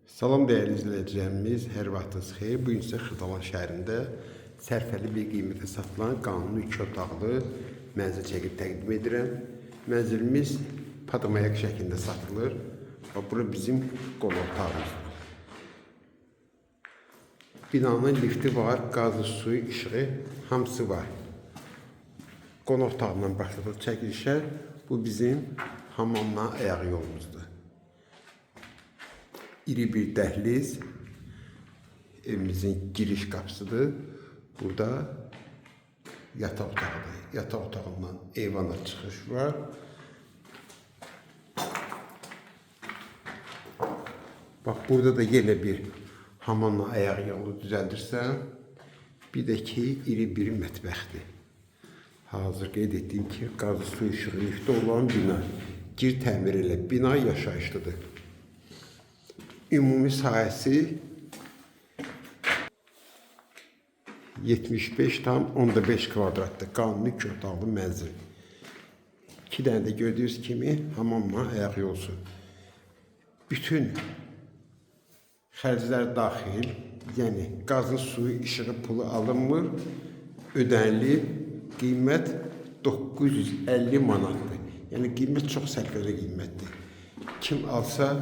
Salam değerli izləyicilərimiz, hər vaxtınız xeyir. Bu gün isə Xırdalan şəhərində sərfəli bir qiymətə satılan qanuni 2 otaqlı mənzil çəkib təqdim edirəm. Mənzilimiz padamayak şəklində satılır. Bura bizim qonaq otağımızdır. Binanın lifti var, qazı, suyu, işığı hamısı var. Qonaq otağından başladıq çəkilişə. Bu bizim hamamla ayaq yolumuzdur. İri bir dəhliz, evimizin giriş qapısıdır. Burada yataq otağıdır. Yataq otağından eyvana çıxış var. Bax, burada da yenə bir hamamla ayaq yolu düzəldirsən. Bir də ki, iri bir mətbəxdir. Hazır qeyd etdiyim ki, qazı, su, işığı, lifti olan bina. Gir təmir elə, bina yaşayışlıdır. Ümumi sahəsi 75,5 kvadratdır. Qanuni 2 otaqlı mənzil. 2 dənə də gördüyünüz kimi hamamla ayaq yolsu. Bütün xərclər daxil, yəni qazın, suyu, işığı, pulu alınmır. Ödənli qiymət 950 manatdır. Yəni qiymət çox sərfəli qiymətdir. Kim alsa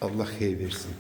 Allah xeyir versin.